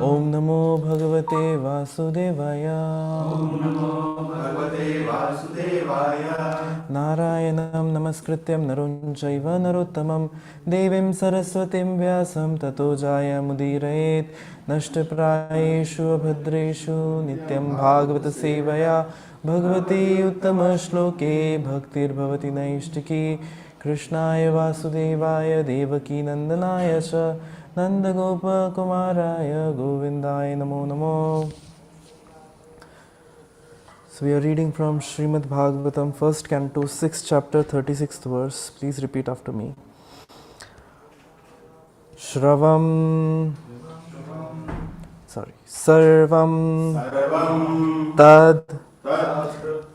Om Namo Bhagavate Vasudevaya. Narayanam Namaskrityam Narunchaiva Narottamam Devim Saraswatim Vyasam Tato Jaya Mudirayet Nashtaprayeshu Abhadreshu Nityam Bhagavata Sevaya Bhagavati Uttama Shloke Bhaktir Bhavati Naishtiki Krishnaya Vasudevaya Devaki Nandanaya Cha Nanda Gopa Kumaraya Govindaya Namo Namo. So we are reading from Srimad Bhagavatam, first canto, 6th chapter, 36th verse. Please repeat after me. Shravam, Sarvam, Tad,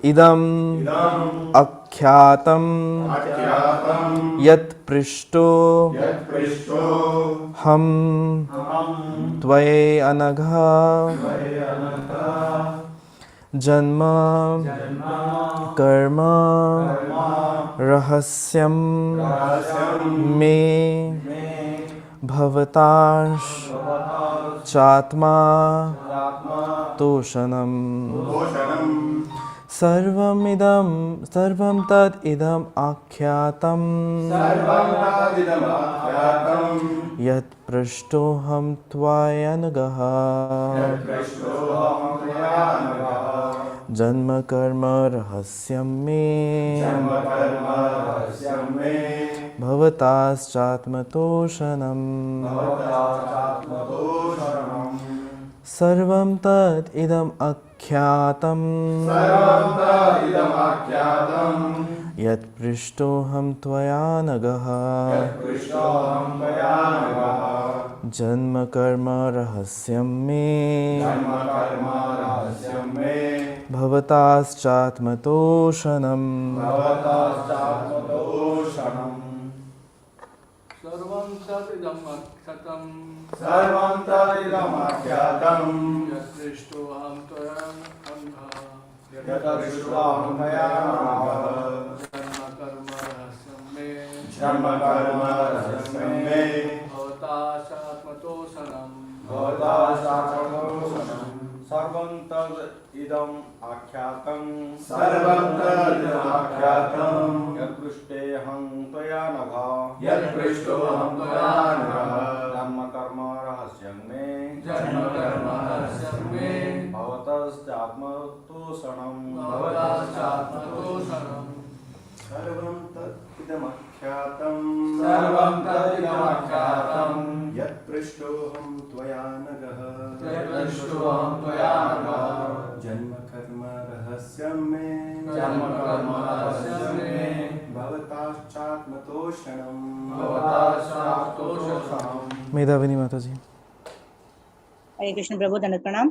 Idam, Akyatam, Yat Prishto, Ham, Tvaye Anagha, Janma, Karma, Rahasyam, Me, Bhavatash, Chatma, Toshanam. Sarvam tad idam akyatam, Yat prashtoham tvayanagaha, Janma karma rahasyam me, Bhavatas chatma toshanam. Sarvam tad idam akyatam, Yat prishtoham tvaya nagaha, Janma karma rahasyam me, Bhavatas chatma toshanam. Sarvam tat idam akyatam, Yat prishtoham tvaya nagha, Janma karma rahasyam me, Bhavatas chatma toshanam. Sarvam tad idam akyatam, Yat prishteham tvaya nagha, Janma karma rahasyam me, Bhavatas chatma toshanam. Sarvam tad idam akyatam, Yat prishtoham tvaya nagha, Janma karma rahasyam me, Bhavatas chatma toshanam. Medhavini Mataji. Hare Krishna Prabhu Dandat Pranam.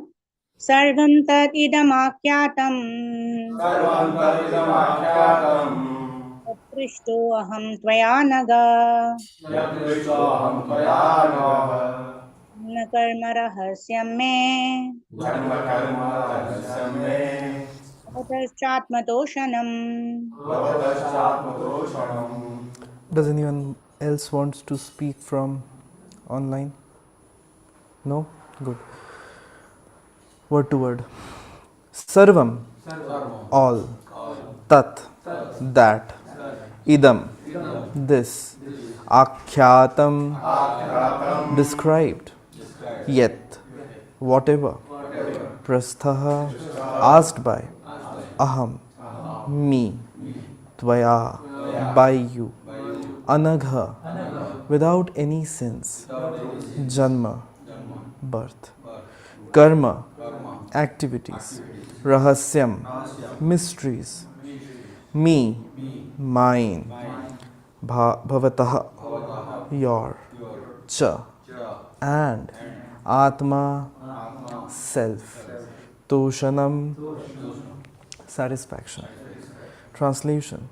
Sarvam tat idam akyatam, Prishto aham tvaya naga, na karma rahasyam me, Bhavatas toshanam. Does anyone else wants to speak from online? No? Good. Word to word. Sarvam, all. Tat, that. Idam, this. Akhyatam, described. Yet, whatever. Prasthaha, asked by. Aham, me. Tvaya, by you. Anagha, without any sins. Janma, birth. Karma, activities. Rahasyam, mysteries. Me, mine. Bhavataha, your. Cha, and. Atma, self. Toshanam, satisfaction. Translation.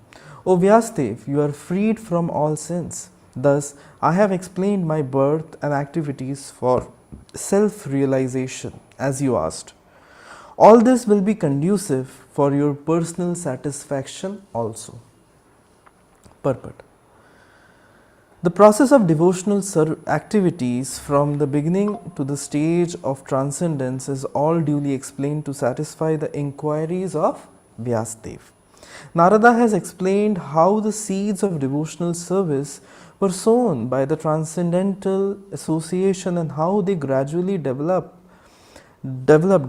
O Vyasdev, you are freed from all sins. Thus, I have explained my birth and activities for self-realization, as you asked. All this will be conducive for your personal satisfaction also. Purport. The process of devotional activities from the beginning to the stage of transcendence is all duly explained to satisfy the inquiries of Vyasdev. Narada has explained how the seeds of devotional service were sown by the transcendental association and how they gradually developed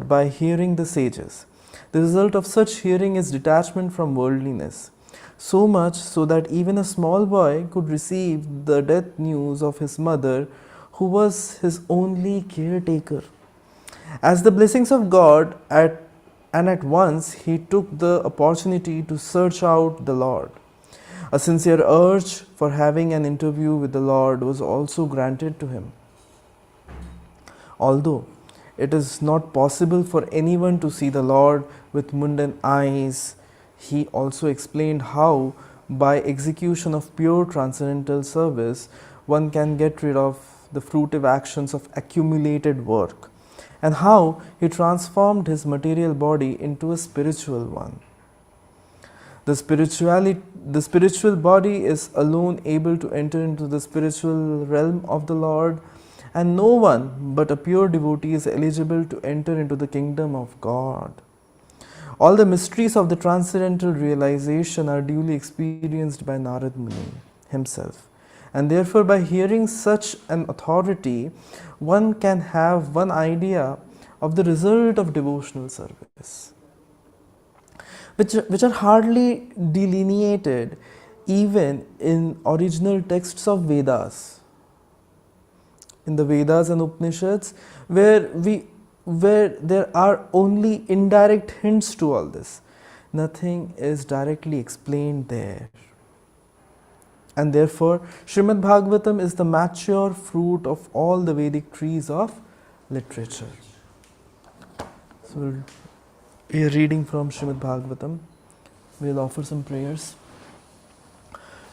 by hearing the sages. The result of such hearing is detachment from worldliness, so much so that even a small boy could receive the death news of his mother, who was his only caretaker. As the blessings of God and at once he took the opportunity to search out the Lord. A sincere urge for having an interview with the Lord was also granted to him. Although it is not possible for anyone to see the Lord with mundane eyes, he also explained how, by execution of pure transcendental service, one can get rid of the fruitive actions of accumulated work, and how he transformed his material body into a spiritual one. The spiritual body is alone able to enter into the spiritual realm of the Lord, and no one but a pure devotee is eligible to enter into the kingdom of God. All the mysteries of the transcendental realization are duly experienced by Narad Muni himself, and therefore, by hearing such an authority, one can have one idea of the result of devotional service, which are hardly delineated even in original texts of Vedas. In the Vedas and Upanishads, where there are only indirect hints to all this, nothing is directly explained there. And therefore, Srimad Bhagavatam is the mature fruit of all the Vedic trees of literature. So we are reading from Srimad Bhagavatam. We'll offer some prayers.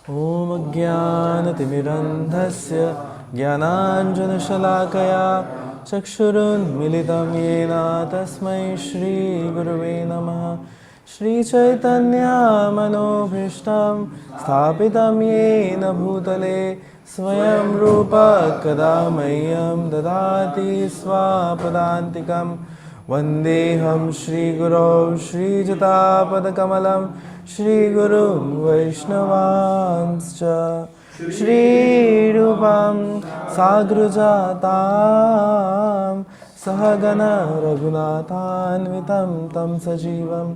Om Ajnanatimirandhasya Jnananjanashalakaya Chakshurun Militam Yena Tasmai Shri Gurave Namaha Shri Chaitanya Manobhishtam Sthapitam Yena Bhutale Swayam Rupa Kadamayyam Dadati Swapadantikam Vandeham Shri Guru Shri Jatapadakamalam Shri Guru Vaishnavanscha Shri Rupam Sagrajatam Sahagana Raghunathanvitam Tam Sajivam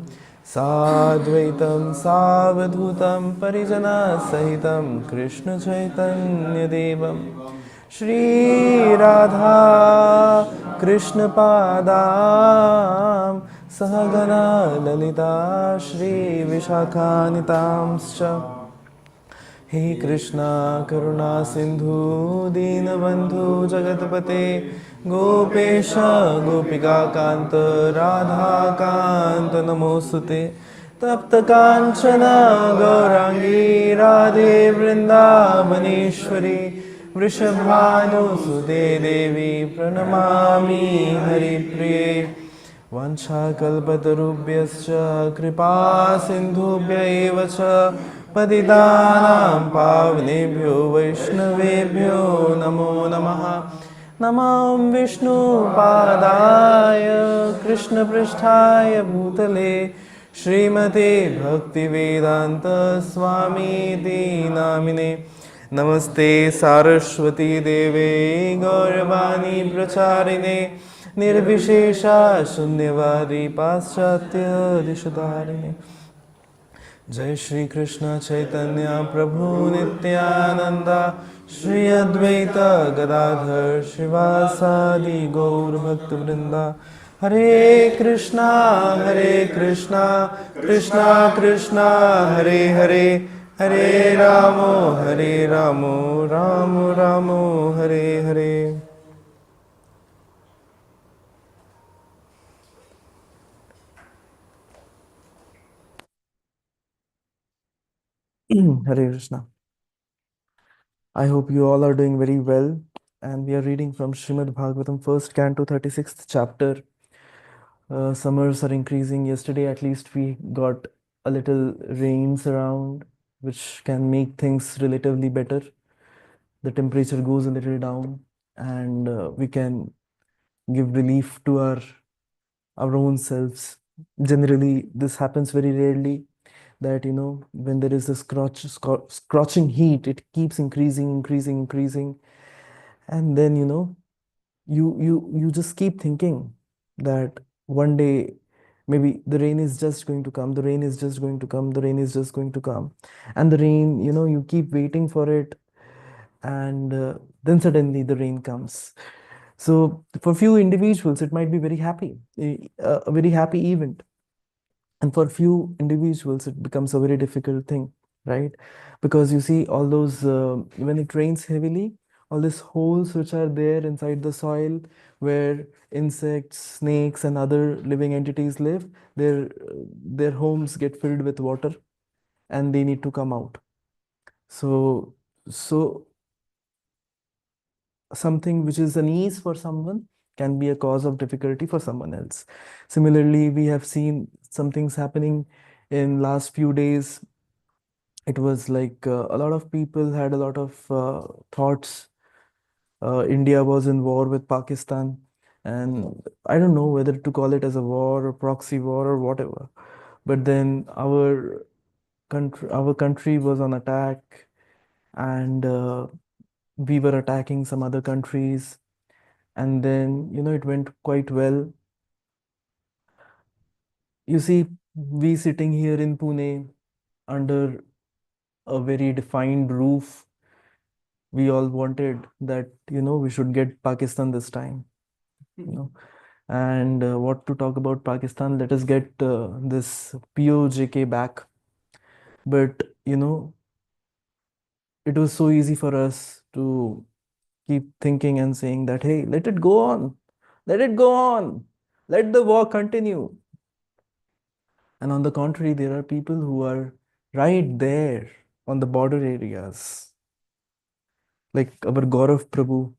Sadvaitam Savadhutam Parijana Sahitam Krishna Chaitanya Devam Shri Radha Krishna Padam Sahagana Lalita Shri Vishakanitamscha He Krishna Karuna Sindhu Dinabandhu Jagatpate Gopesha Gopika Kanta Radha Kanta Namosute Tapta Kanchana Gaurangi Radhe Vrindavaneshwari Vrishabhanu Devi Pranamami Haripriye Vanchakalpatarubhyascha Kripa Sindhubhya eva cha Patitanam Pavnebhyo Vaishnavebhyo Namo Namaha Namam Vishnu Padaya Krishna Pristhaya Bhutale Srimate Bhaktivedanta Swami Ti Namine Namaste Saraswati Deve Gauravani Pracharine Nirvishesha Shunyavadi Paschatya Dishadarine Jai Shri Krishna Chaitanya Prabhu Nityananda Shri Advaita Gadadhar Shivasadi Gaur Bhakta Vrinda Hare Krishna Krishna Krishna Hare Hare Hare Ramo Ramo Ramo Hare Hare. Hare Krishna. I hope you all are doing very well, and we are reading from Srimad Bhagavatam, first canto, 36th chapter. Summers are increasing. Yesterday, at least, we got a little rains around, which can make things relatively better. the temperature goes a little down, and we can give relief to our own selves. Generally, this happens very rarely, that when there is a scorching heat, it keeps increasing, and then you just keep thinking that one day maybe the rain is just going to come, the rain is just going to come, the rain is just going to come, and the rain, you keep waiting for it, and then suddenly the rain comes. So for few individuals, it might be very happy, a very happy event, and for few individuals, it becomes a very difficult thing, right? Because you see all those, when it rains heavily, all these holes which are there inside the soil, where insects, snakes, and other living entities live, their homes get filled with water, and they need to come out. So something which is an ease for someone can be a cause of difficulty for someone else. Similarly, we have seen some things happening in last few days. It was like a lot of people had a lot of thoughts. India was in war with Pakistan, and I don't know whether to call it as a war or proxy war or whatever. But then our country was on attack, and we were attacking some other countries, and then it went quite well. You see, we sitting here in Pune under a very defined roof, we all wanted that we should get Pakistan this time, you know and what to talk about Pakistan, let us get this POJK back. But it was so easy for us to keep thinking and saying that, hey, let it go on, let it go on, let the war continue. And on the contrary, there are people who are right there on the border areas, like our Gaurav Prabhu.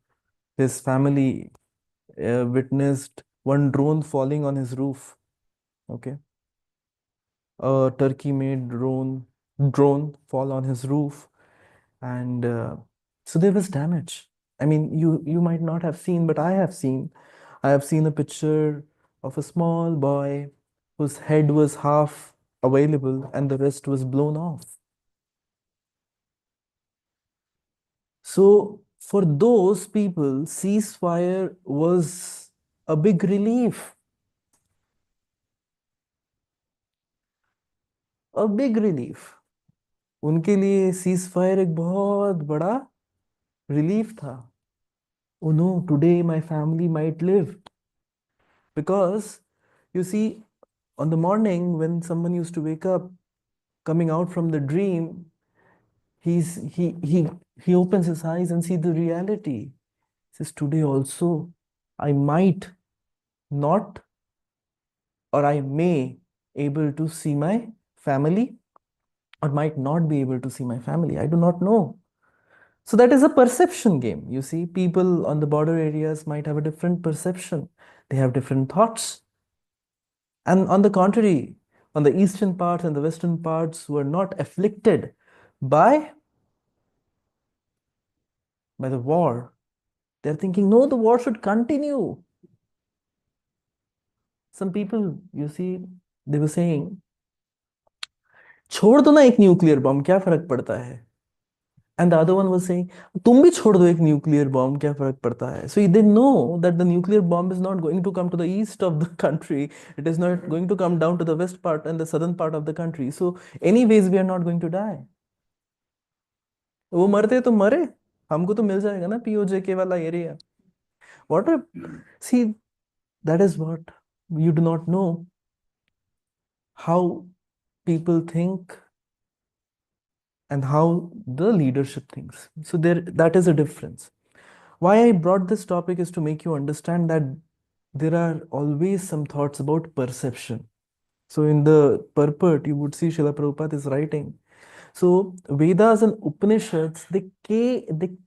His family witnessed one drone falling on his roof. Okay, a turkey-made drone fall on his roof, and so there was damage. I mean, you might not have seen, but I have seen. I have seen a picture of a small boy whose head was half available and the rest was blown off. So for those people, ceasefire was a big relief, a big relief. उनके लिए ceasefire एक बहुत बड़ा relief था. Oh no, today my family might live. Because you see, on the morning when someone used to wake up, coming out from the dream, he opens his eyes and see the reality. He says, today also I might not, or I may able to see my family, or might not be able to see my family. I do not know. So that is a perception game. You see, people on the border areas might have a different perception. They have different thoughts. And on the contrary, on the eastern parts and the western parts who are not afflicted by the war, they're thinking, no, the war should continue. Some people, you see, they were saying, छोड़ दो ना एक nuclear bomb, क्या फर्क पड़ता है? And the other one was saying, तुम भी छोड़ दो एक न्यूक्लियर बॉम्ब, क्या फर्क पड़ता है? So they know that the nuclear bomb is not going to come to the east of the country. It is not going to come down to the west part and the southern part of the country. So anyways, we are not going to die. वो मरते तो मरे, हमको तो मिल जाएगा ना POJK वाला area. What a see, that is what you do not know, how people think and how the leadership thinks. So that is a difference. Why I brought this topic is to make you understand that there are always some thoughts about perception. So in the purport, you would see Srila Prabhupada is writing. So Vedas and Upanishads, they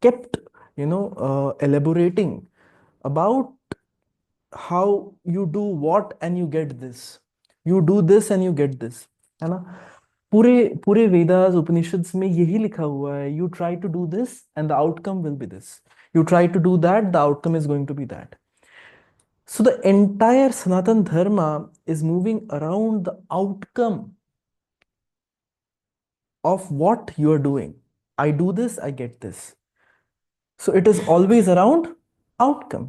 kept, elaborating about how you do what and you get this. You do this and you get this. है ना? पूरे पूरे वेदास उपनिषद्स में यही लिखा हुआ है, you try to do this and the outcome will be this, you try to do that, the outcome is going to be that. So the entire Sanatan Dharma is moving around the outcome of what you are doing. I do this, I get this. So it is always around outcome.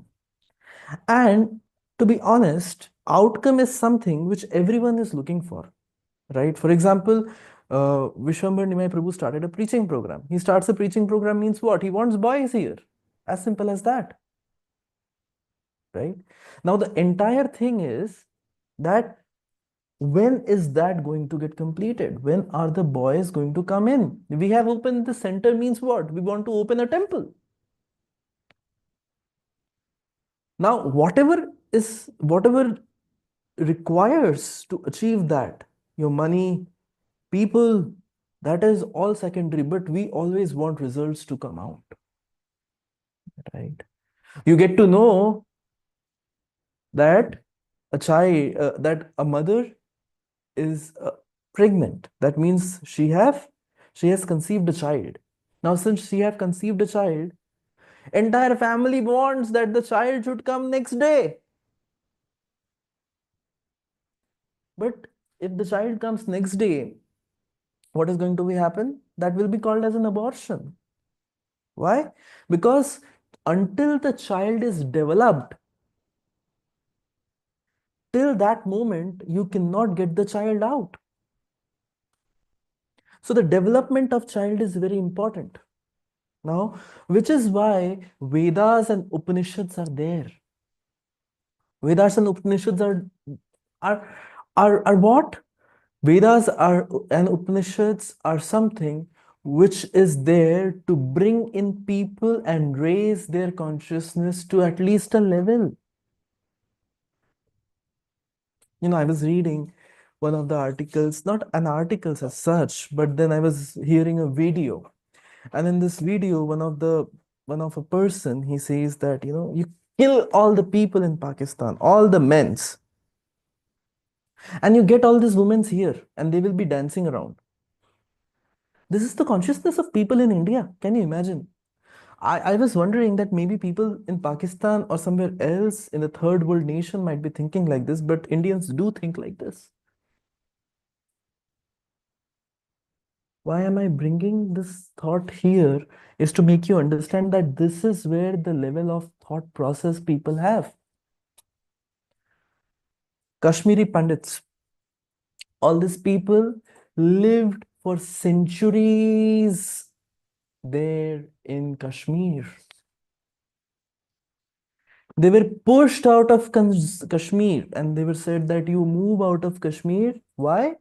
And to be honest, outcome is something which everyone is looking for, right? For example, Vishwambar Nimai Prabhu started a preaching program. He starts a preaching program means what? He wants boys here. As simple as that, right? Now the entire thing is that when is that going to get completed? When are the boys going to come in? We have opened the center means what? We want to open a temple. Now, whatever requires to achieve that, your money, people, that is all secondary, but we always want results to come out, right? You get to know that that a mother is pregnant. That means she has conceived a child. Now, since she have conceived a child, entire family wants that the child should come next day. But if the child comes next day, what is going to be happen? That will be called as an abortion. Why? Because until the child is developed, till that moment, you cannot get the child out. So the development of child is very important. Now, which is why Vedas and Upanishads are there. Vedas and Upanishads are are what? Vedas are and Upanishads are something which is there to bring in people and raise their consciousness to at least a level. I was reading one of the articles, not an article as such, but then I was hearing a video. And in this video, one of a person, he says that, you kill all the people in Pakistan, all the men's, and you get all these women's here, and they will be dancing around. This is the consciousness of people in India. Can you imagine? I was wondering that maybe people in Pakistan or somewhere else in the third world nation might be thinking like this, but Indians do think like this. Why am I bringing this thought here? Is to make you understand that this is where the level of thought process people have. Kashmiri Pandits, all these people lived for centuries there in Kashmir. They were pushed out of Kashmir and they were said that you move out of Kashmir. Why?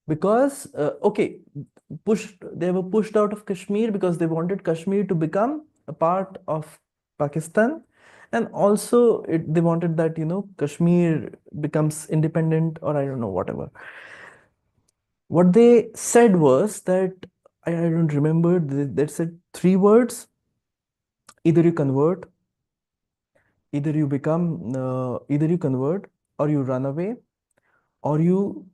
Because, they were pushed out of Kashmir because they wanted Kashmir to become a part of Pakistan. And also they wanted that, Kashmir becomes independent, or I don't know, whatever. What they said was that, I don't remember, they said three words: either you convert, either you convert, or you run away, or your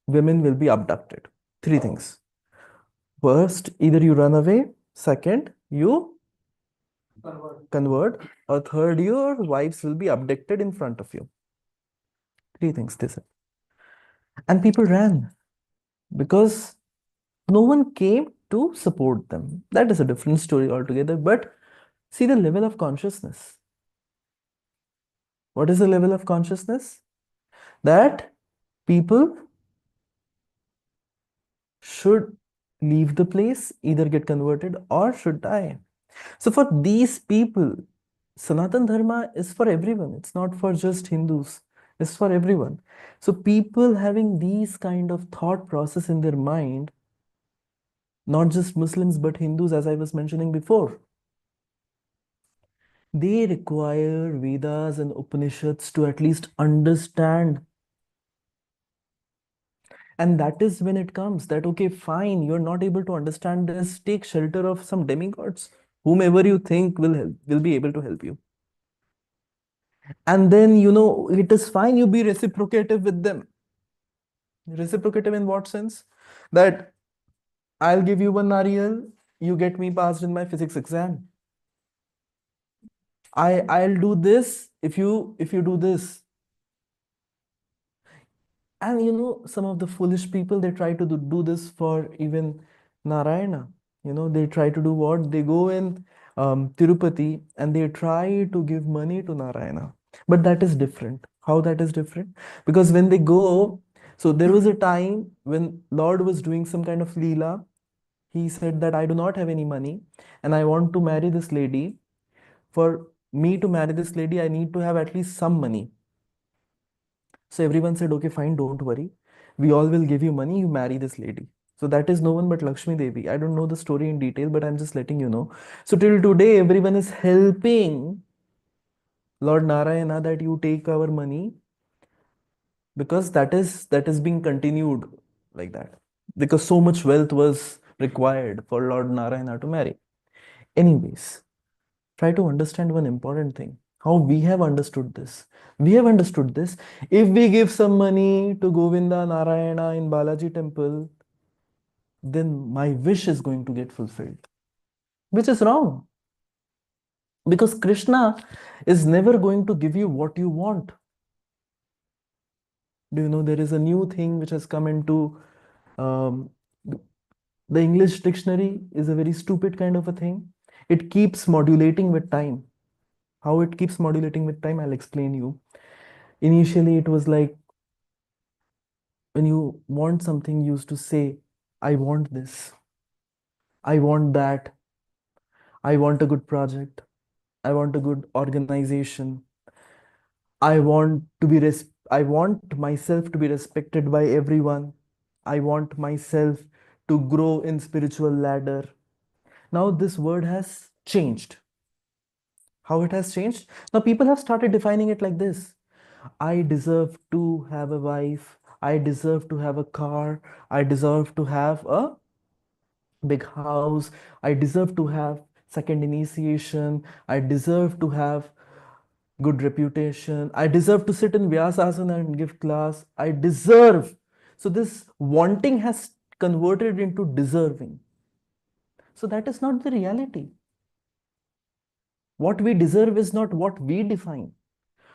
women will be abducted. Three things. First, either you run away. Second, you convert. Or third, your wives will be abducted in front of you. Three things they said. And people ran because no one came to support them. That is a different story altogether. But see the level of consciousness. What is the level of consciousness? That people should leave the place, either get converted or should die. So for these people, Sanatan Dharma is for everyone. It's not for just Hindus. It's for everyone. So people having these kind of thought process in their mind, not just Muslims but Hindus, as I was mentioning before, they require Vedas and Upanishads to at least understand. And that is when it comes that, okay, fine, you're not able to understand this, take shelter of some demigods, whomever you think will be able to help you. And then, it is fine, you be reciprocative with them. Reciprocative in what sense? That I'll give you one nariyal, you get me passed in my physics exam. I'll do this if you do this. And some of the foolish people, they try to do this for even Narayana. They try to do what? They go in Tirupati and they try to give money to Narayana. But that is different. How that is different? Because when they go, so there was a time when Lord was doing some kind of leela. He said that I do not have any money and I want to marry this lady. For me to marry this lady, I need to have at least some money. So everyone said, okay, fine, don't worry. We all will give you money, you marry this lady. So that is no one but Lakshmi Devi. I don't know the story in detail, but I'm just letting you know. So till today, everyone is helping Lord Narayana that you take our money, because that is being continued like that. Because so much wealth was required for Lord Narayana to marry. Anyways, try to understand one important thing. How we have understood this. We have understood this. If we give some money to Govinda Narayana in Balaji temple, then my wish is going to get fulfilled. Which is wrong. Because Krishna is never going to give you what you want. Do you know there is a new thing which has come into um, the English dictionary is a very stupid kind of a thing. It keeps modulating with time. How it keeps modulating with time, I'll explain you. Initially, it was like when you want something, you used to say, I want this, I want that, I want a good project, I want a good organization, I want myself to be respected by everyone, I want myself to grow in spiritual ladder. Now this word has changed. How it has changed? Now people have started defining it like this: I deserve to have a wife. I deserve to have a car. I deserve to have a big house. I deserve to have second initiation. I deserve to have good reputation. I deserve to sit in Vyasasana and give class. I deserve. So this wanting has converted into deserving. So that is not the reality. What we deserve is not what we define.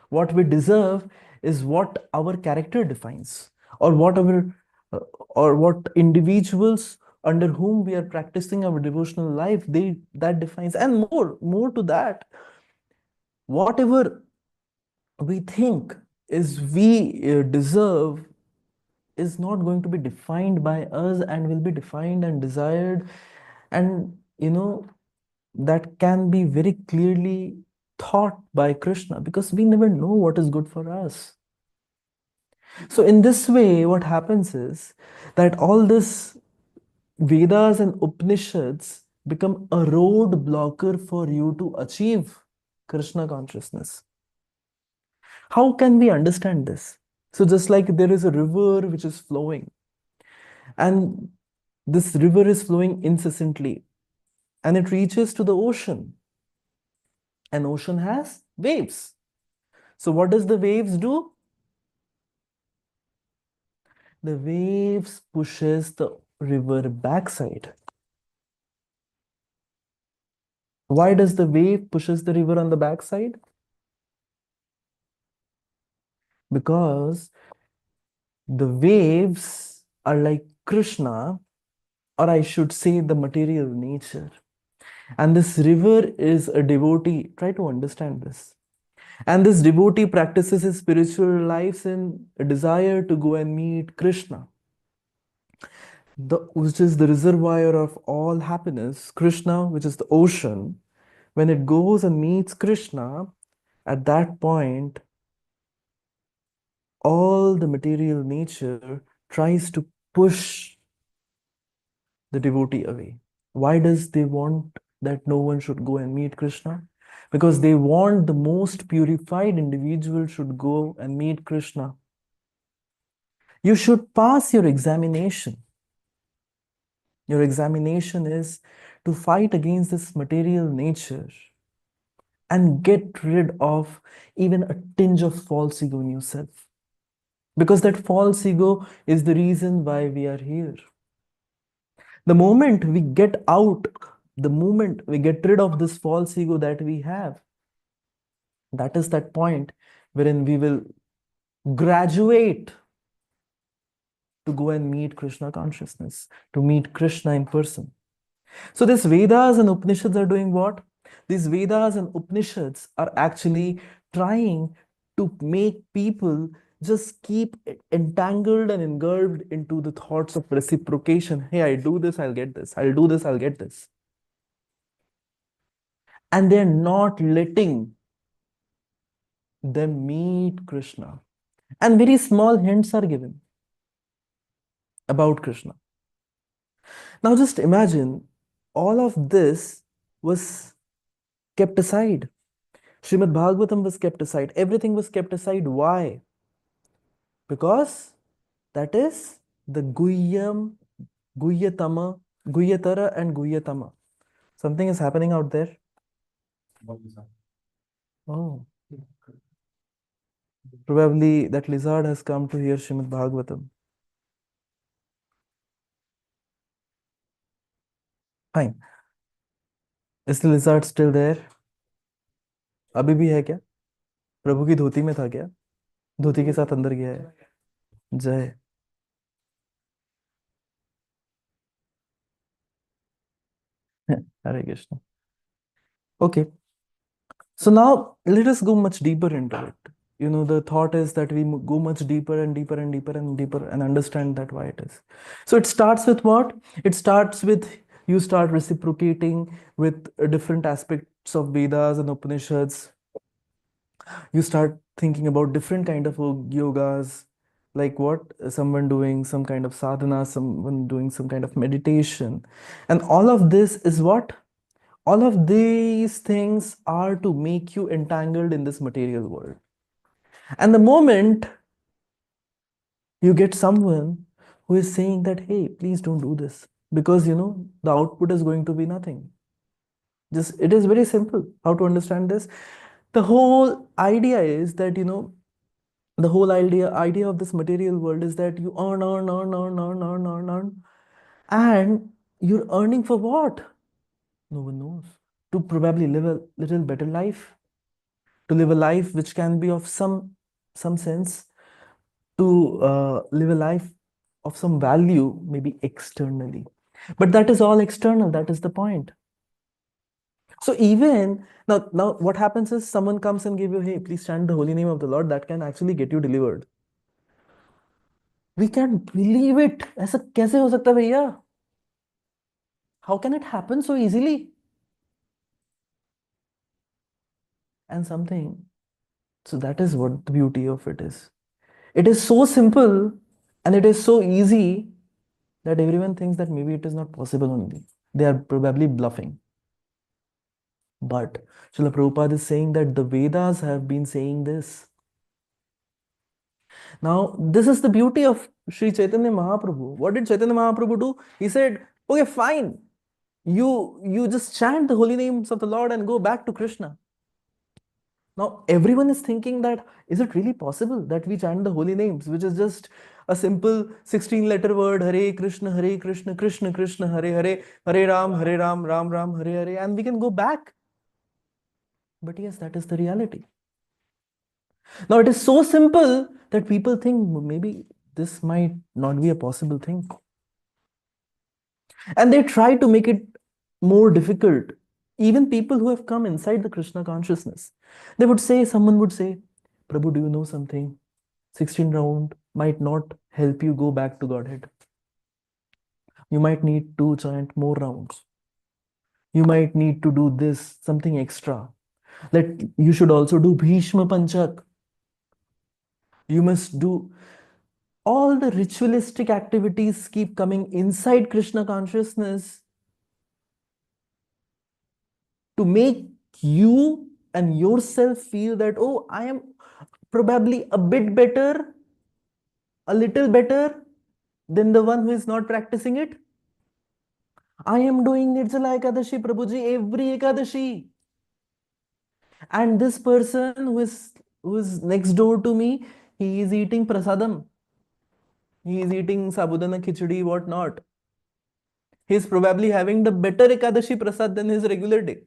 What we deserve is what our character defines, or what our uh, or what individuals under whom we are practicing our devotional life, they that defines. And more to that, whatever we think is we deserve is not going to be defined by us and will be defined and desired, and that can be very clearly thought by Krishna, because we never know what is good for us. So in this way, what happens is that all this Vedas and Upanishads become a road blocker for you to achieve Krishna consciousness. How can we understand this? So just like there is a river which is flowing, and this river is flowing incessantly, and it reaches to the ocean, and ocean has waves. So what does the waves do? The waves pushes the river backside. Why does the wave pushes the river on the backside? Because the waves are like Krishna, or I should say the material nature. And this river is a devotee. Try to understand this. And this devotee practices his spiritual lives in a desire to go and meet Krishna, which is the reservoir of all happiness. Krishna, which is the ocean, when it goes and meets Krishna, at that point, all the material nature tries to push the devotee away. Why does they want that no one should go and meet Krishna? Because they want the most purified individual should go and meet Krishna. You should pass your examination. Your examination is to fight against this material nature and get rid of even a tinge of false ego in yourself. Because that false ego is the reason why we are here. The moment we get out, the moment we get rid of this false ego that we have, that is that point wherein we will graduate to go and meet Krishna consciousness, to meet Krishna in person. So these Vedas and Upanishads are doing what? These Vedas and Upanishads are actually trying to make people just keep entangled and engulfed into the thoughts of reciprocation. Hey, I do this, I'll get this. I'll do this, I'll get this. And they're not letting them meet Krishna. And very small hints are given about Krishna. Now just imagine all of this was kept aside. Srimad Bhagavatam was kept aside. Everything was kept aside. Why? Because that is the Guhyam, Guhyatama, Guhyatara and Guhyatama. Something is happening out there. Oh, probably that lizard has come to hear Srimad Bhagavatam. Fine. Is the lizard still there? अभी भी है क्या? प्रभु की धोती में था क्या? धोती के साथ अंदर गया है. जय. Hare Krishna. Okay. So now let us go much deeper into it. You know, the thought is that we go much deeper and deeper and deeper and deeper and understand that why it is. So it starts with what? It starts with you start reciprocating with different aspects of Vedas and Upanishads. You start thinking about different kind of yogas, like what someone doing some kind of sadhana, someone doing some kind of meditation. And all of this is what? All of these things are to make you entangled in this material world. And the moment you get someone who is saying that, hey, please don't do this, because you know the output is going to be nothing. Just it is very simple how to understand this. The whole idea is that, you know, the whole idea of this material world is that you earn, and you're earning for what? No one knows. To probably live a little better life, to live a life which can be of some sense, to live a life of some value, maybe externally. But that is all external. That is the point. So even now what happens is someone comes and give you, hey, please chant the holy name of the Lord. That can actually get you delivered. We can't believe it. ऐसा कैसे हो सकता है भैया? How can it happen so easily? And something. So that is what the beauty of it is. It is so simple and it is so easy that everyone thinks that maybe it is not possible only. They are probably bluffing. But Srila Prabhupada is saying that the Vedas have been saying this. Now, this is the beauty of Sri Chaitanya Mahaprabhu. What did Chaitanya Mahaprabhu do? He said, okay, fine. You just chant the holy names of the Lord and go back to Krishna. Now, everyone is thinking that, is it really possible that we chant the holy names, which is just a simple 16-letter word, Hare Krishna, Krishna Krishna, Hare Hare, Hare Ram, Ram Ram, Hare Hare, and we can go back. But yes, that is the reality. Now, it is so simple that people think maybe this might not be a possible thing. And they try to make it more difficult. Even people who have come inside the Krishna consciousness, they would say, someone would say, Prabhu, do you know something? 16 round might not help you go back to Godhead. You might need to chant more rounds. You might need to do this, something extra. That you should also do Bhishma Panchak. You must do all the ritualistic activities keep coming inside Krishna consciousness to make you and yourself feel that, oh, I am probably a bit better, a little better than the one who is not practicing it. I am doing Nirjala Ekadashi, Prabhuji, every Ekadashi. And this person who is next door to me, He is eating prasadam. He is eating sabudana khichdi, what not. He is probably having the better Ekadashi prasad than his regular day.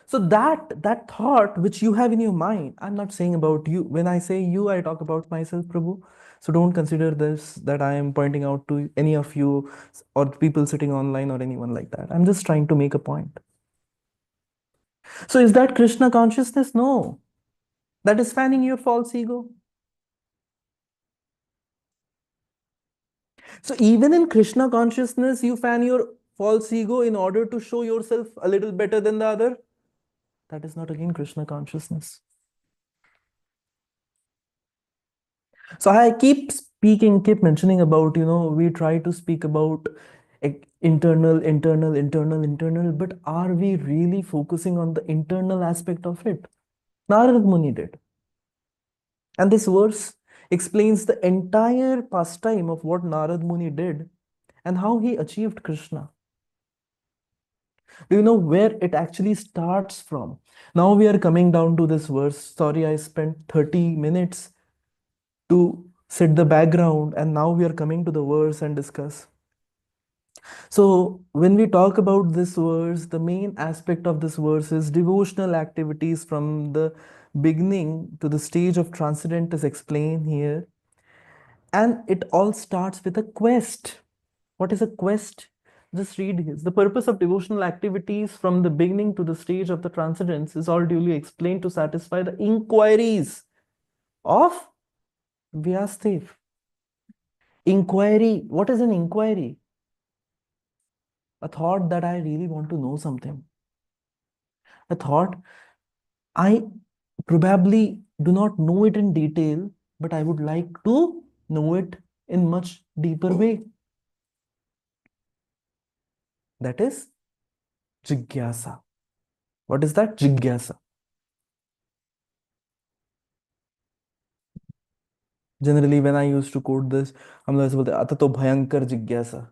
So that thought which you have in your mind, I'm not saying about you. When I say you, I talk about myself, Prabhu. So don't consider this that I am pointing out to any of you or people sitting online or anyone like that. I'm just trying to make a point. So is that Krishna consciousness? No. That is fanning your false ego. So even in Krishna consciousness, you fan your false ego in order to show yourself a little better than the other. That is not again Krishna consciousness. So I keep speaking, keep mentioning about, we try to speak about internal, but are we really focusing on the internal aspect of it? Narad Muni did. And this verse explains the entire pastime of what Narad Muni did and how he achieved Krishna. Do you know where it actually starts from? Now we are coming down to this verse. Sorry, I spent 30 minutes to set the background, and now we are coming to the verse and discuss. So, when we talk about this verse, the main aspect of this verse is devotional activities from the beginning to the stage of transcendent is explained here. And it all starts with a quest. What is a quest? Just read this. The purpose of devotional activities from the beginning to the stage of the transcendence is all duly explained to satisfy the inquiries of Vyasdev. Inquiry. What is an inquiry? A thought that I really want to know something. A thought I probably do not know it in detail, but I would like to know it in much deeper way. That is jigyasa. What is that? Jigyasa. Generally, when I used to quote this, हम लोग ऐसे बोलते आता तो भयंकर जिज्ञासा.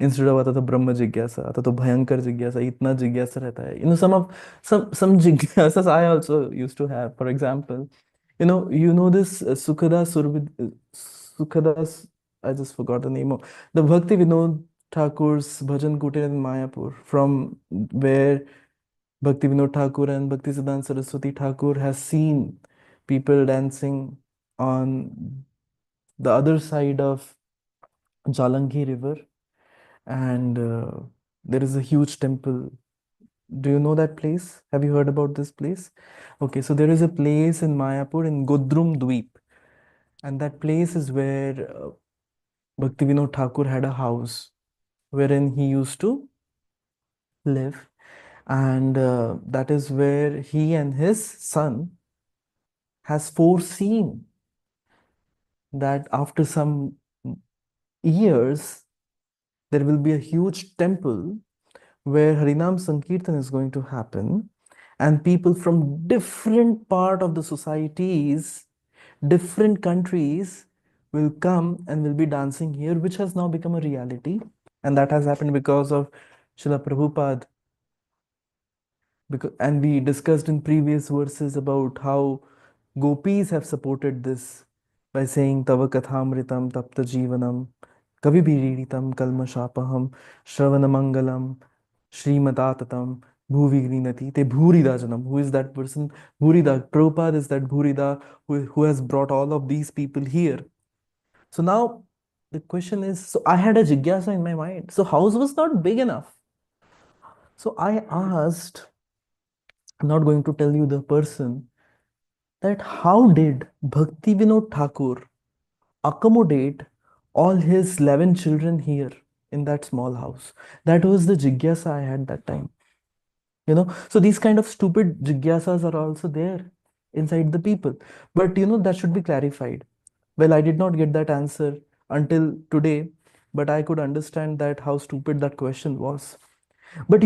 Instead of आता तो ब्रह्म जिज्ञासा, आता तो भयंकर जिज्ञासा. इतना जिज्ञासा रहता है. Some jigyasas I also used to have. For example, you know this Sukhada's, I just forgot the name of the Bhakti Vinod Thakur's Bhajan Kutir in Mayapur, from where Bhakti Vinod Thakur and Bhakti Siddhanta Saraswati Thakur has seen people dancing on the other side of Jalangi River, and there is a huge temple. Do you know that place? Have you heard about this place? Okay, so there is a place in Mayapur in Godrum Dweep, and that place is where Bhakti Vinod Thakur had a house wherein he used to live, and that is where he and his son has foreseen that after some years there will be a huge temple where Harinam Sankirtan is going to happen, and people from different part of the societies, different countries will come and will be dancing here, which has now become a reality. And that has happened because of Srila Prabhupada. And we discussed in previous verses about how gopis have supported this by saying Tava Kathamritam Tapta Jivanam Kavibhiritam Kalmashapaham Shravanamangalam Srimatatam Bhuvi Te Bhurida Janam. Who is that person? Bhurida. Prabhupada is that Bhurida who has brought all of these people here. So now the question is, so I had a jigyasa in my mind. So house was not big enough. So I asked, I'm not going to tell you the person, that how did Bhakti Vinod Thakur accommodate all his 11 children here in that small house? That was the jigyasa I had that time. So these kind of stupid jigyasas are also there inside the people. But that should be clarified. Well, I did not get that answer until today, but I could understand that how stupid that question was. But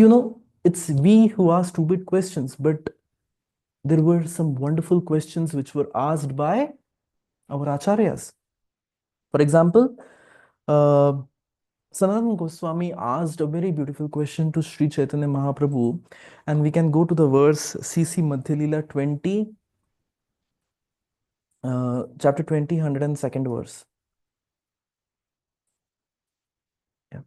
it's we who ask stupid questions, but there were some wonderful questions which were asked by our acharyas. For example, uh, Sanatana Goswami asked a very beautiful question to Sri Chaitanya Mahaprabhu, and we can go to the verse CC Madhya Leela 20, chapter 20, 102nd verse. Yeah.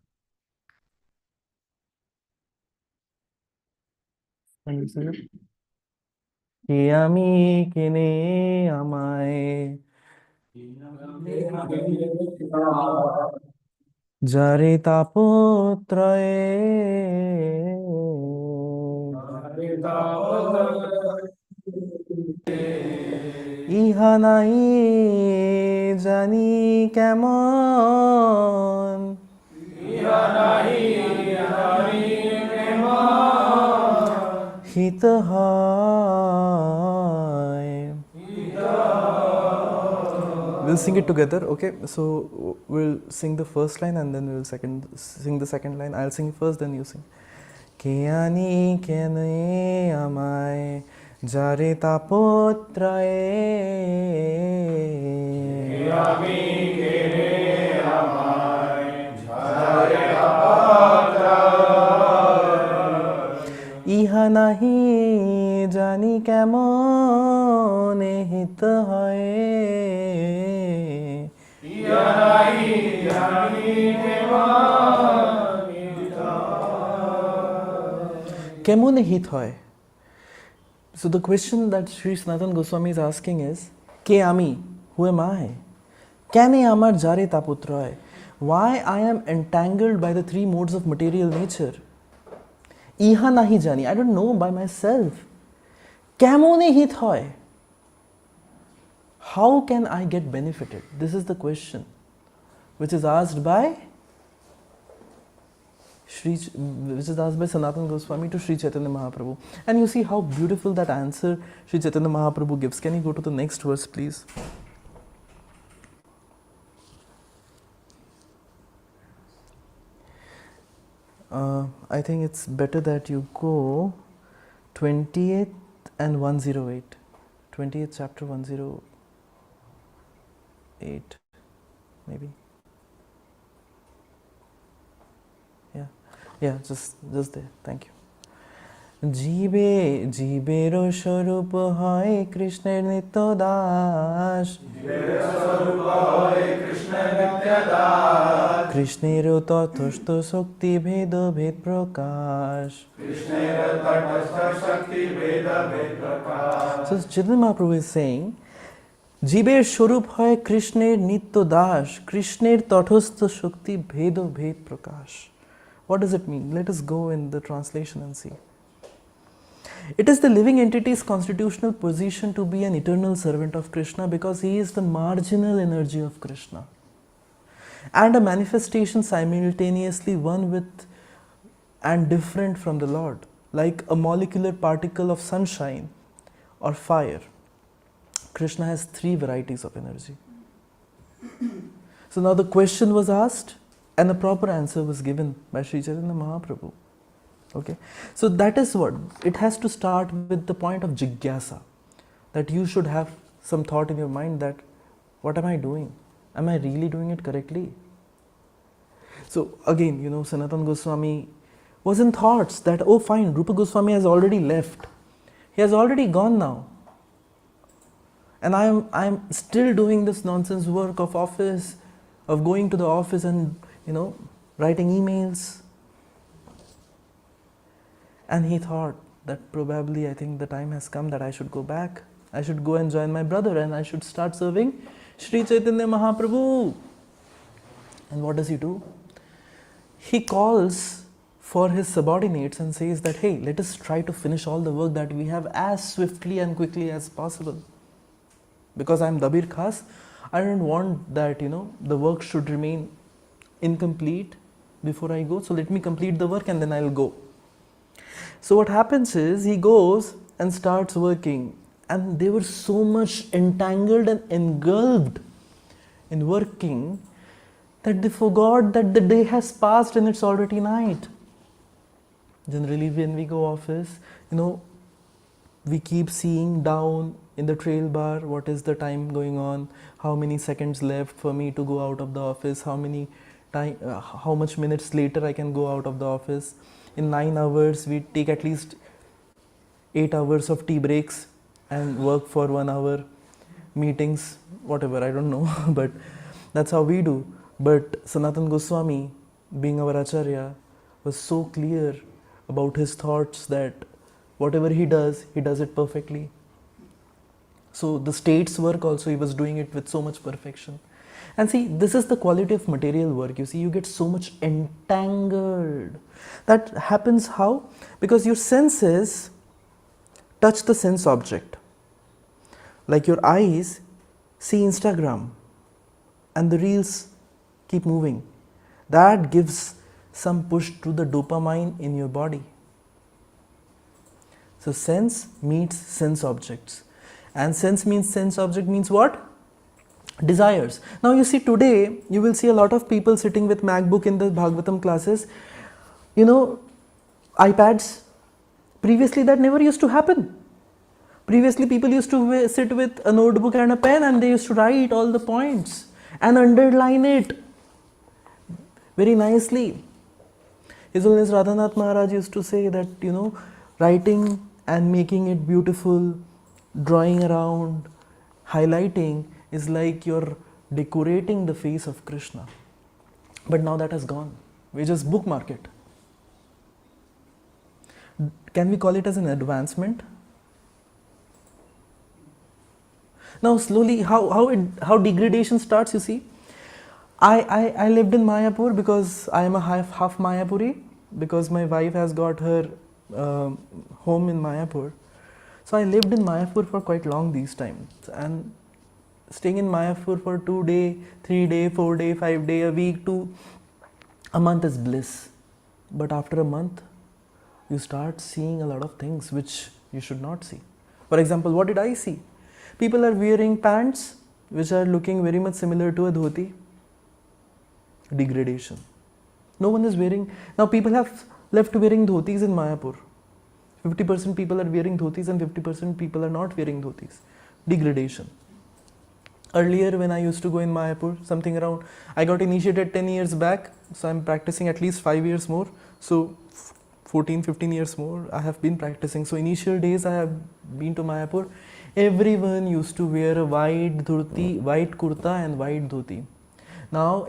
Can you say it? কে আমি কেনে আমায় যারে তাপত্রয়ে ইহা নাই জানি কেমন হিত হয় We'll sing it together, okay? So we'll sing the first line and then we'll sing the second line. I'll sing first, then you sing. কে আনি কেনে আমায় যারে তাপত্রয়ে ইহা নাহি জানি কেমন হিত হয় কেমন হিত হয়? So the question that Sri Sanatana Goswami is asking is, কে আমি? Who am I? কেনে আমার যারে তাপত্রয়? Why I am entangled by the three modes of material nature? ইহা নাহি জানি, I don't know by myself. কেমনে হিত হয়? How can I get benefited? This is the question which is asked by Sanatana Goswami to Sri Chaitanya Mahaprabhu. And you see how beautiful that answer Sri Chaitanya Mahaprabhu gives. Can you go to the next verse, please? I think it's better that you go 20th and 108. 20th chapter 108, maybe. Yeah, just there. Thank you. জীবে জীবের স্বরূপ হয় কৃষ্ণের নিত্য দাস কৃষ্ণের তথস্থ শক্তি ভেদ ভেদ প্রকাশ So Chaitanya Mahaprabhu is saying, জীবের স্বরূপ হয় কৃষ্ণের নিত্য দাস কৃষ্ণের তটস্থ শক্তি ভেদ ভেদ প্রকাশ. What does it mean? Let us go in the translation and see. It is the living entity's constitutional position to be an eternal servant of Krishna because he is the marginal energy of Krishna and a manifestation simultaneously one with and different from the Lord, like a molecular particle of sunshine or fire. Krishna has three varieties of energy. So now the question was asked and a proper answer was given by Sri Chaitanya Mahaprabhu. Okay, so that is what it has to start with, the point of jigyasa, that you should have some thought in your mind that what am I doing? Am I really doing it correctly? So again, Sanatana Goswami was in thoughts that, oh fine, Rupa Goswami has already left, he has already gone now, and I am still doing this nonsense work of office, of going to the office and writing emails. And he thought that probably, I think the time has come that I should go back. I should go and join my brother and I should start serving Sri Chaitanya Mahaprabhu. And what does he do? He calls for his subordinates and says that, hey, let us try to finish all the work that we have as swiftly and quickly as possible. Because I am Dabir Khas, I don't want that, the work should remain incomplete before I go. So let me complete the work and then I'll go. So what happens is he goes and starts working, and they were so much entangled and engulfed in working that they forgot that the day has passed and it's already night. Generally when we go office, we keep seeing down in the trail bar what is the time going on, how many seconds left for me to go out of the office, how many time, how much minutes later I can go out of the office. In 9 hours, we take at least 8 hours of tea breaks and work for 1 hour, meetings, whatever, I don't know, but that's how we do. But Sanatan Goswami, being our Acharya, was so clear about his thoughts that whatever he does it perfectly. So the state's work also, he was doing it with so much perfection. And see, this is the quality of material work. You see, you get so much entangled. That happens how? Because your senses touch the sense object. Like your eyes see Instagram and the reels keep moving. That gives some push to the dopamine in your body. So sense meets sense objects. And sense means sense object means what? Desires. Now you see, today you will see a lot of people sitting with MacBook in the Bhagavatam classes. You know, iPads. Previously that never used to happen. Previously people used to sit with a notebook and a pen and they used to write all the points and underline it very nicely. His Holiness Radhanath Maharaj used to say that, you know, writing and making it beautiful, drawing around, highlighting is like you're decorating the face of Krishna. But now that has gone. We just bookmark it. Can we call it as an advancement? Now slowly, how degradation starts, you see. I lived in Mayapur because I am a half Mayapuri, because my wife has got her home in Mayapur. So I lived in Mayapur for quite long these times, and staying in Mayapur for 2 days, 3 days, 4 days, 5 days, a week, a month is bliss. But after a month, you start seeing a lot of things which you should not see. For example, what did I see? People are wearing pants which are looking very much similar to a dhoti. Degradation. No one is wearing. Now people have left wearing dhotis in Mayapur. 50% people are wearing dhotis and 50% people are not wearing dhotis. Degradation. Earlier when I used to go in Mayapur, something around, I got initiated 10 years back, so I'm practicing at least 5 years more. So 14, 15 years more I have been practicing. So initial days I have been to Mayapur. Everyone used to wear a white dhoti, white kurta and white dhoti. Now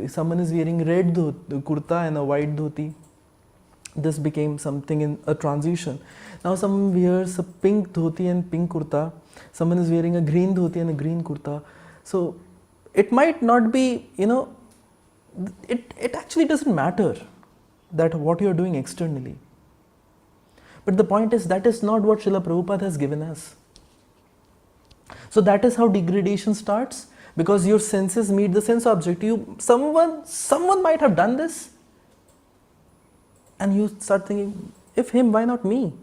someone is wearing red kurta and a white dhoti. This became something in a transition. Now someone wears a pink dhoti and pink kurta. Someone is wearing a green dhoti and a green kurta. So it might not be, you know, it actually doesn't matter that what you are doing externally. But the point is, that is not what Srila Prabhupada has given us. So that is how degradation starts, because your senses meet the sense object. Someone might have done this, and you start thinking, if him, why not me?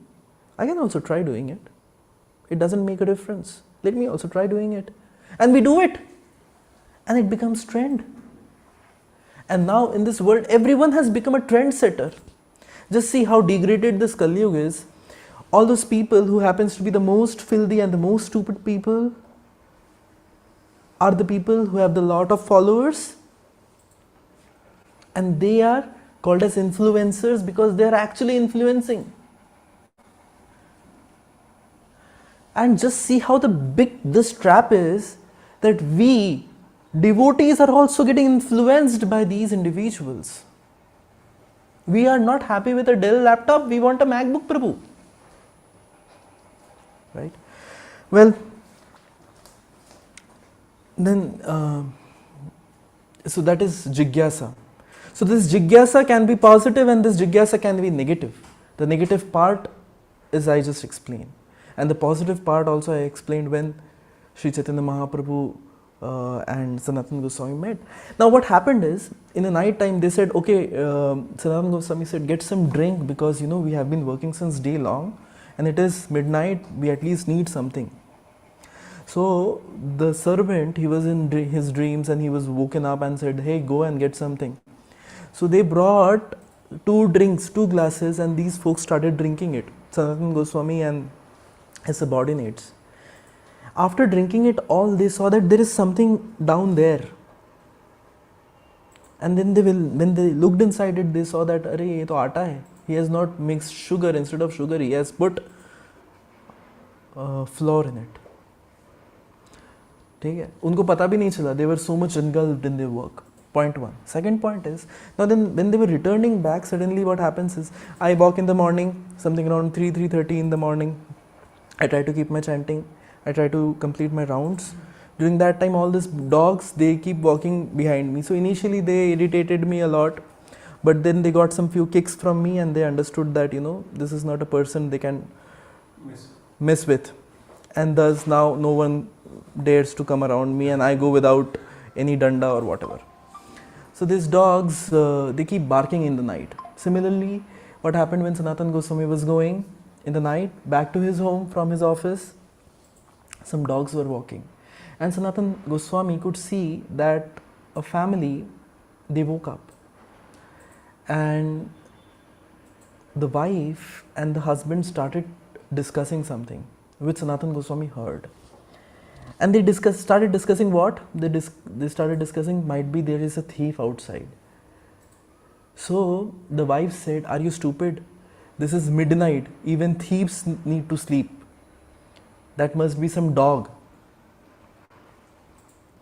I can also try doing it. It doesn't make a difference. Let me also try doing it. And we do it. And it becomes trend. And now in this world, everyone has become a trendsetter. Just see how degraded this Kali Yuga is. All those people who happens to be the most filthy and the most stupid people are the people who have the lot of followers, and they are called as influencers because they are actually influencing. And just see how big this trap is, that we devotees are also getting influenced by these individuals. We are not happy with a Dell laptop, we want a MacBook, Prabhu. Right? Well, then, so that is jigyasa. So this jigyasa can be positive and this jigyasa can be negative. The negative part is I just explained. And the positive part also I explained when Sri Chaitanya Mahaprabhu and Sanatana Goswami met. Now what happened is, in the night time they said, okay, Sanatana Goswami said, get some drink, because you know we have been working since day long and it is midnight, we at least need something. So the servant, he was in his dreams and he was woken up and said, hey, go and get something. So they brought 2 drinks, 2 glasses, and these folks started drinking it, Sanatana Goswami and his subordinates. After drinking it all, they saw that there is something down there. And then when they looked inside it, they saw that अरे ये तो आटा है. He has not mixed sugar. Instead of sugar, he has put flour in it. ठीक है, उनको पता भी नहीं चला. They were so much engulfed in their work. Point one. Second point is, now then when they were returning back, suddenly what happens is, I walk in the morning, something around 3:30 in the morning. I try to keep my chanting. I try to complete my rounds. During that time, all these dogs, they keep walking behind me. So initially they irritated me a lot, but then they got some few kicks from me and they understood that, this is not a person they can mess with. And thus now no one dares to come around me and I go without any danda or whatever. So these dogs, they keep barking in the night. Similarly, what happened when Sanatan Goswami was going in the night back to his home from his office, some dogs were walking. And Sanatan Goswami could see that a family, they woke up. And the wife and the husband started discussing something, which Sanatan Goswami heard. And they started discussing what? They started discussing, might be there is a thief outside. So the wife said, are you stupid? This is midnight. Even thieves need to sleep. That must be some dog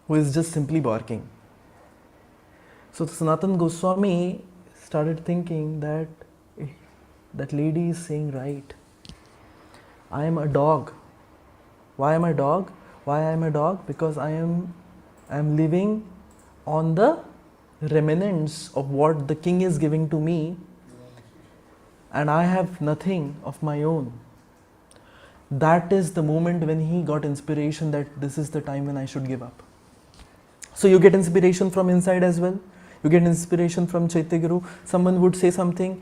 who is just simply barking. So Sanatan Goswami started thinking that that lady is saying right. I am a dog. Why am I a dog? Why I am a dog? Because I am living on the remnants of what the king is giving to me, and I have nothing of my own. That is the moment when he got inspiration that this is the time when I should give up. So you get inspiration from inside as well. You get inspiration from Chaitya Guru. Someone would say something,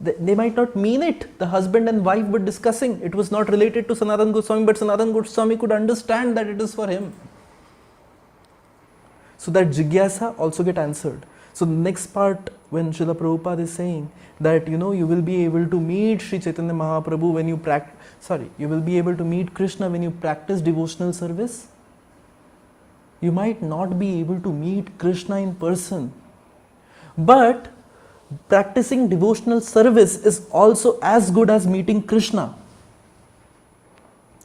they might not mean it. The husband and wife were discussing. It was not related to Sanatan Goswami, but Sanatan Goswami could understand that it is for him. So that jigyasa also get answered. So the next part, when Srila Prabhupada is saying that, you will be able to meet Sri Chaitanya Mahaprabhu when you you will be able to meet Krishna when you practice devotional service. You might not be able to meet Krishna in person, but practicing devotional service is also as good as meeting Krishna,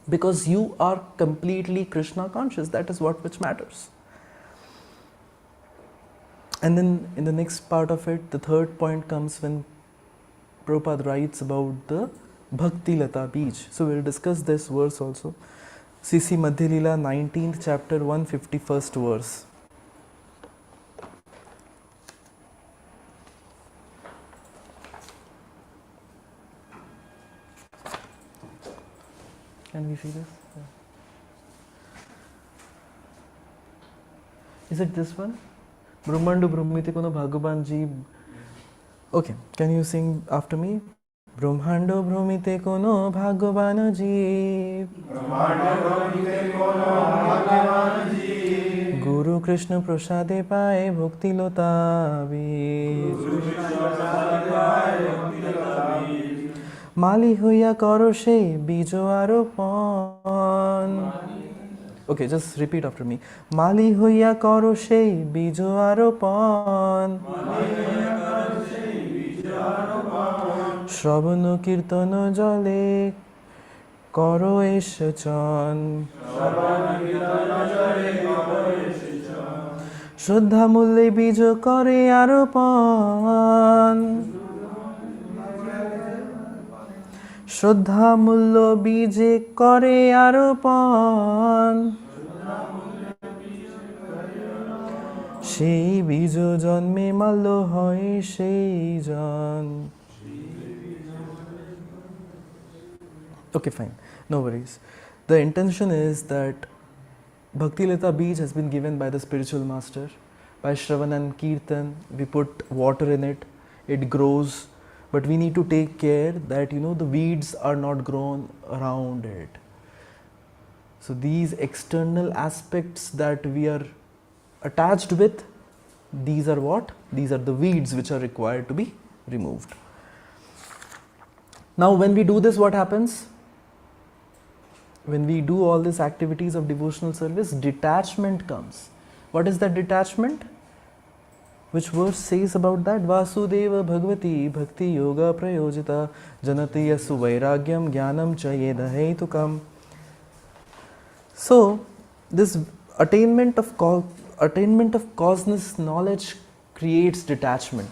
because you are completely Krishna conscious. That is which matters. And then in the next part of it, the third point comes when Prabhupada writes about the Bhakti Lata Bij. So we'll discuss this verse also. CC Madhya Leela, 19th chapter, 151st verse. Can we see this? Yeah. Is it this one? Brahmandu Brahmite Kono Bhagavan Ji. Okay, can you sing after me? Brahmando Brahmite Kono Bhagavan Ji. Guru Krishna Prasade Pae Bhakti Lata Bij. Mali Huya Karo She Bijo Aropon. Okay, just repeat after me. Mali Huya Karo She Bijo Aropon. Shravano Kirtano Jale Karo Eshachan. Shraddha Mulle Bijo Kore Aropon. Shraddha Mullo Bije Kore Aropon. Shei Bijo Janme Mallo Hoy Shei Jan. Okay, fine. No worries. The intention is that Bhakti Lata Bij has been given by the spiritual master. By Shravan and Kirtan, we put water in it, it grows. But we need to take care that, the weeds are not grown around it. So these external aspects that we are attached with, these are what? These are the weeds which are required to be removed. Now when we do this, what happens? When we do all these activities of devotional service, detachment comes. What is that detachment? Which verse says about that? Vasudeva Bhagavati Bhakti Yoga Prayojita Janati Yasu Vairagyam Jnanam Cha Yeda Hetukam. So, this attainment of causeness knowledge creates detachment.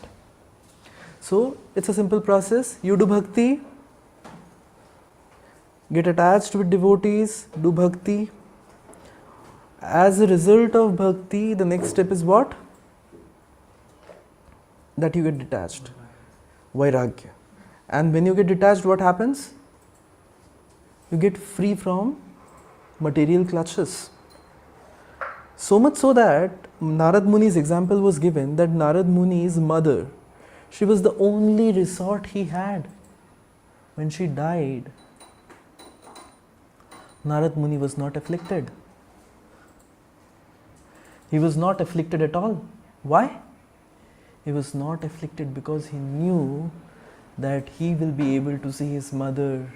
So, it's a simple process. You do bhakti, get attached with devotees, do bhakti. As a result of bhakti, the next step is what? That you get detached. Vairagya. And when you get detached, what happens? You get free from material clutches. So much so that Narad Muni's example was given that Narad Muni's mother, she was the only resort he had. When she died, Narad Muni was not afflicted. He was not afflicted at all. Why? He was not afflicted because he knew that he will be able to see his mother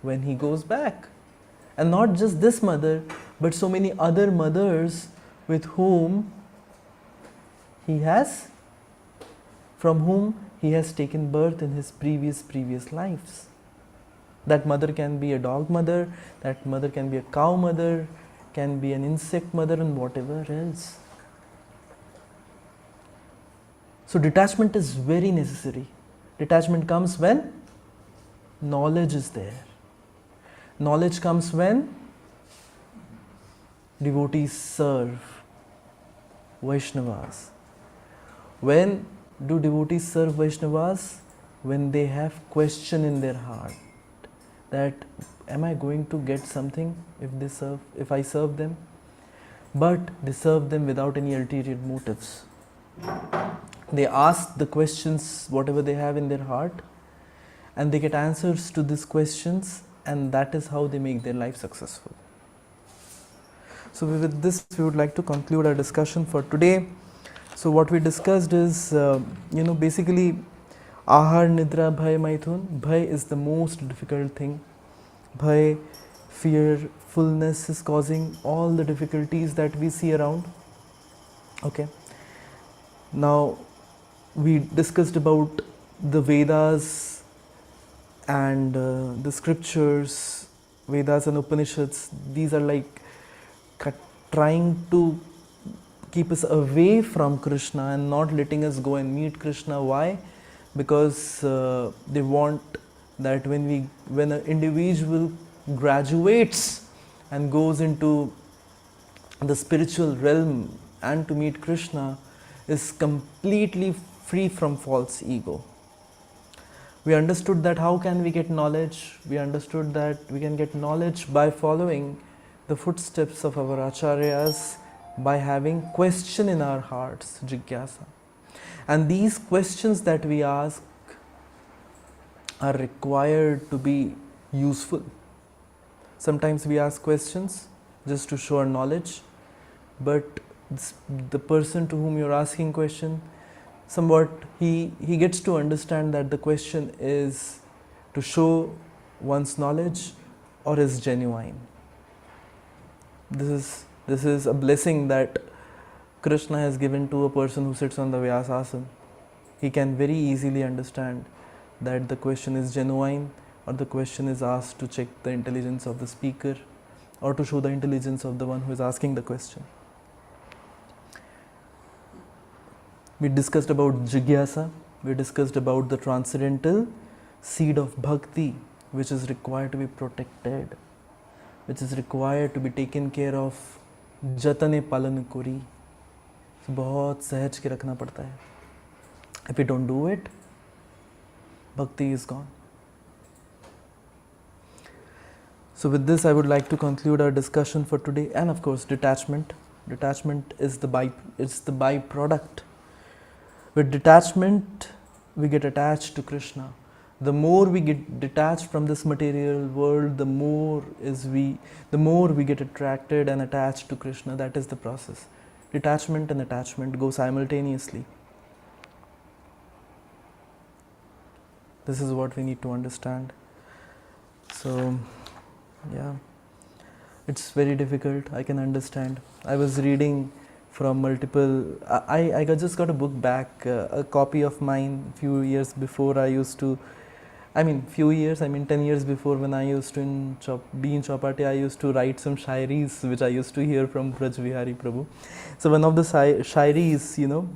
when he goes back. And not just this mother, but so many other mothers with whom from whom he has taken birth in his previous lives. That mother can be a dog mother, that mother can be a cow mother, can be an insect mother, and whatever else. So detachment is very necessary. Detachment comes when knowledge is there. Knowledge comes when devotees serve Vaishnavas. When do devotees serve Vaishnavas? When they have question in their heart that am I going to get something if I serve them? But they serve them without any ulterior motives. They ask the questions whatever they have in their heart, and they get answers to these questions, and that is how they make their life successful. So with this, we would like to conclude our discussion for today. So what we discussed is, basically, Ahar, Nidra, Bhai, Maithun. Bhai is the most difficult thing. Bhai, fearfulness is causing all the difficulties that we see around. Okay. Now, we discussed about the Vedas and the scriptures, Vedas and Upanishads. These are like trying to keep us away from Krishna and not letting us go and meet Krishna. Why? Because they want that when an individual graduates and goes into the spiritual realm and to meet Krishna, is completely free from false ego. We understood that how can we get knowledge? We understood that we can get knowledge by following the footsteps of our acharyas, by having question in our hearts, jigyasa. And these questions that we ask are required to be useful. Sometimes we ask questions just to show our knowledge, but the person to whom you're asking question, somewhat he gets to understand that the question is to show one's knowledge or is genuine. This is a blessing that Krishna has given to a person who sits on the Vyasasana. He can very easily understand that the question is genuine, or the question is asked to check the intelligence of the speaker, or to show the intelligence of the one who is asking the question. We discussed about jigyasa, we discussed about the transcendental seed of bhakti, which is required to be protected, which is required to be taken care of. जतने पालन करी, बहुत सहज के रखना पड़ता है. If you don't do it, bhakti is gone. So with this, I would like to conclude our discussion for today. And of course, detachment. Detachment is the byproduct. With detachment, we get attached to Krishna. The more we get detached from this material world, the more we get attracted and attached to Krishna. That is the process. Detachment and attachment go simultaneously. This is what we need to understand. So, yeah, it's very difficult. I can understand. I was reading from multiple. Just got a book back, a copy of mine few years before. I used to, I mean, few years, I mean 10 years before, when I used to be in Chowpatty, I used to write some shairis which I used to hear from Braj Vihari Prabhu. So one of the shairis, you know,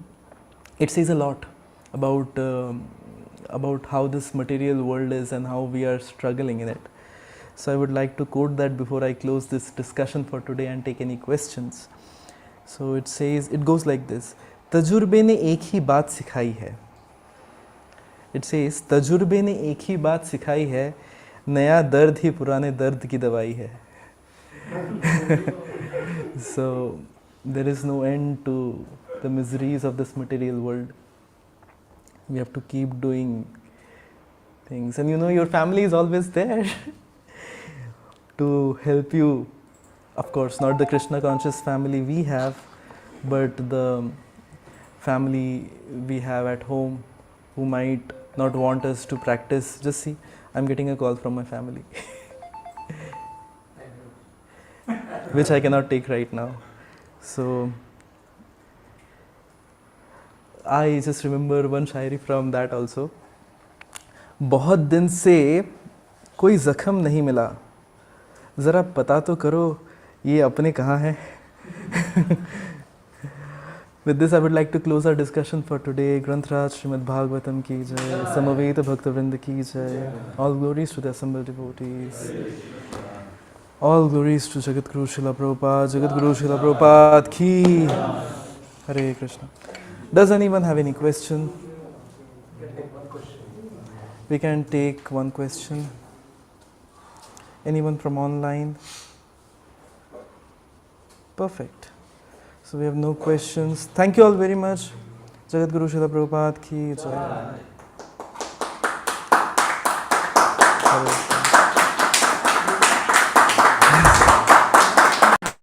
it says a lot about how this material world is and how we are struggling in it. So I would like to quote that before I close this discussion for today and take any questions. So it says, it goes like this: तजुर्बे ने एक ही बात सिखाई है. It says, तजुर्बे ने एक ही बात सिखाई है, नया दर्द ही पुराने दर्द की दवाई है. So there is no end to the miseries of this material world. We have to keep doing things, and you know, your family is always there to help you. Of course, not the Krishna conscious family we have, but the family we have at home who might not want us to practice. Just see, I'm getting a call from my family, which I cannot take right now. So I just remember one Shayari from that also. बहुत दिन से कोई जख्म नहीं मिला, ज़रा पता तो करो ये अपने कहाँ हैं. With this, I would like to close our discussion for today. Granth-raj Srimad Bhagavatam ki jai, Samaveta Bhakta Vrinda ki jai. All glories to the assembled devotees. All glories to Jagat Guru Srila Prabhupada. Jagat Guru Srila Prabhupada ki. Hare Krishna. Does anyone have any question? We can take one question. Anyone from online? Perfect. So we have no questions. Thank you all very much. Jagat Guru Srila Prabhupada ki jai. Hare Krishna.